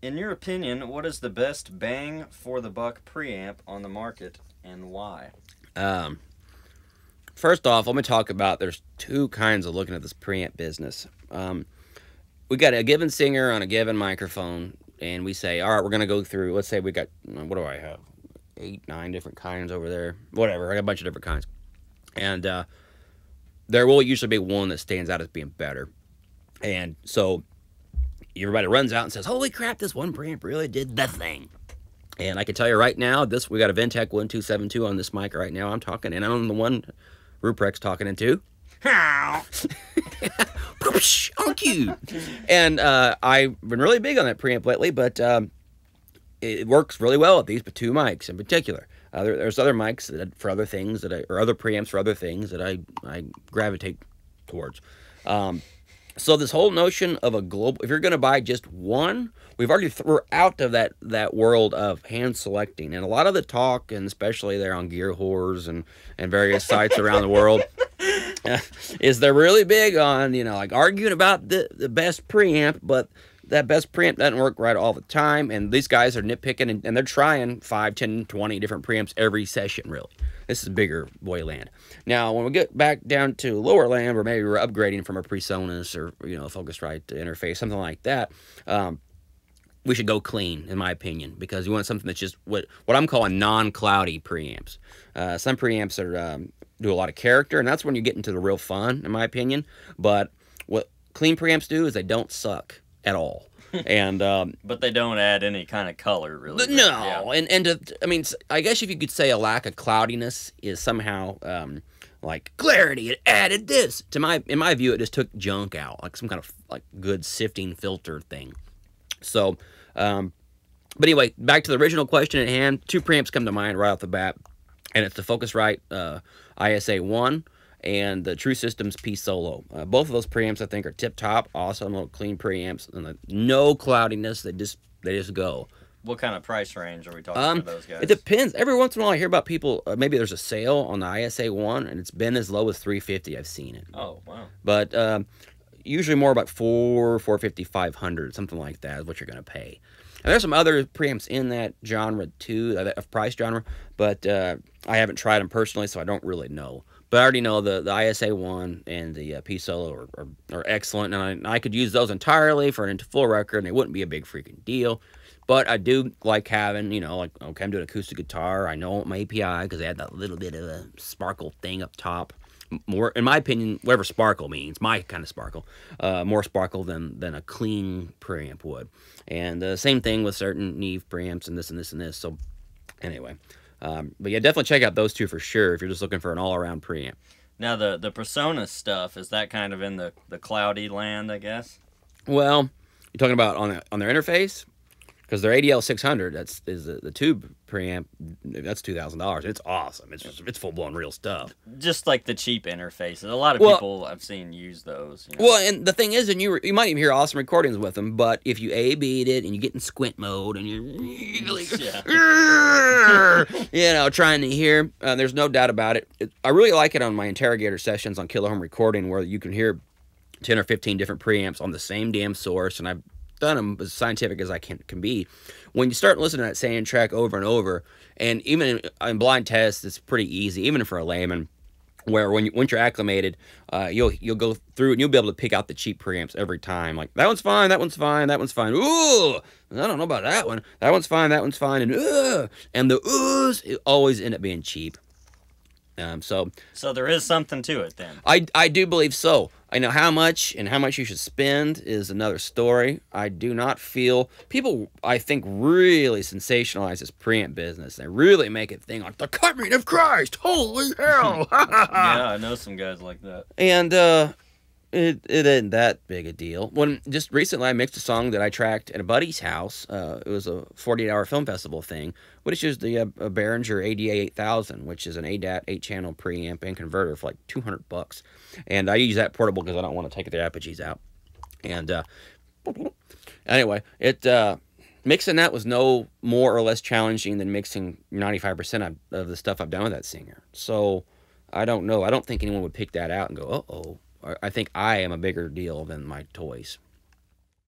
In your opinion, what is the best bang for the buck preamp on the market and why? Um, First off, let me talk about there's two kinds of looking at this preamp business. We got a given singer on a given microphone, and we say, all right, we're going to go through, let's say we got, what do I have? Eight, nine different kinds over there. Whatever, I got a bunch of different kinds. And there will usually be one that stands out as being better. And so everybody runs out and says, holy crap, this one preamp really did the thing. And I can tell you right now, this we got a Ventec 1272 on this mic right now. I'm talking, and I'm the one Ruprecht's talking into. On cue. And I've been really big on that preamp lately, but it works really well with these two mics in particular. There's other mics for other things or other preamps for other things that I gravitate towards. So this whole notion of a global, if you're going to buy just one, we're out of that world of hand selecting, and a lot of the talk, and especially there on Gear Whores and various sites around the world, is they're really big on like arguing about the best preamp, but that best preamp doesn't work right all the time, and these guys are nitpicking, and they're trying 5, 10, 20 different preamps every session, really. This is bigger boy land. Now, when we get back down to lower land, where maybe we're upgrading from a PreSonus or, Focusrite interface, something like that, we should go clean, in my opinion, because you want something that's just what I'm calling non-cloudy preamps. Some preamps are do a lot of character, and that's when you get into the real fun, in my opinion. But what clean preamps do is they don't suck at all. And But they don't add any kind of color, really. no, Yeah. I mean, I guess if you could say a lack of cloudiness is somehow like clarity. It added this in my view. It just took junk out, like some kind of like good sifting filter thing. So, but anyway, back to the original question at hand. Two preamps come to mind right off the bat, and it's the Focusrite ISA 1 and the True Systems P Solo. Both of those preamps I think are tip top, awesome, little clean preamps, and no cloudiness. They just go. What kind of price range are we talking for those guys? It depends. Every once in a while, I hear about people. Maybe there's a sale on the ISA 1, and it's been as low as $350. I've seen it. Oh, wow. But usually more about $450, $500, something like that is what you're going to pay. And there's some other preamps in that genre too, that price genre, but I haven't tried them personally, so I don't really know. But I already know the ISA 1 and the P Solo are excellent, and I could use those entirely for an full record, and it wouldn't be a big freaking deal. But I do like having, like, okay, I'm doing acoustic guitar. I know my API because they had that little bit of a sparkle thing up top. More, in my opinion, whatever sparkle means, my kind of sparkle, more sparkle than a clean preamp would. And same thing with certain Neve preamps and this and this and this. So anyway, but yeah, definitely check out those two for sure if you're just looking for an all-around preamp. Now, the Persona stuff, is that kind of in the cloudy land, I guess? Well, you're talking about on their interface? Because their ADL 600, is the tube preamp, that's $2,000. It's awesome. It's full blown real stuff. Just like the cheap interfaces. A lot of people I've seen use those. Well, and the thing is, and you might even hear awesome recordings with them, but if you A/B'd it and you get in squint mode and you're like, trying to hear, there's no doubt about it. I really like it on my interrogator sessions on Killer Home Recording, where you can hear 10 or 15 different preamps on the same damn source, and I've done them as scientific as I can be. When you start listening to that same track over and over, and even in blind tests, it's pretty easy, even for a layman, where once you're acclimated, you'll go through and you'll be able to pick out the cheap preamps every time. Like, that one's fine, that one's fine, that one's fine. Ooh, I don't know about that one. That one's fine, that one's fine, and the oohs always end up being cheap. So there is something to it then. I do believe so. I know how much you should spend is another story. I do not feel people, I think, really sensationalize this preamp business. They really make it thing like the coming of Christ. Holy hell! Yeah, I know some guys like that. And it isn't that big a deal. When just recently I mixed a song that I tracked at a buddy's house. It was a 48-hour film festival thing, which is the Behringer ADA 8000, which is an ADAT 8-channel preamp and converter for like $200. And I use that portable because I don't want to take the apogees out. And anyway, mixing that was no more or less challenging than mixing 95% of the stuff I've done with that singer. So I don't know. I don't think anyone would pick that out and go, uh-oh. I think I am a bigger deal than my toys.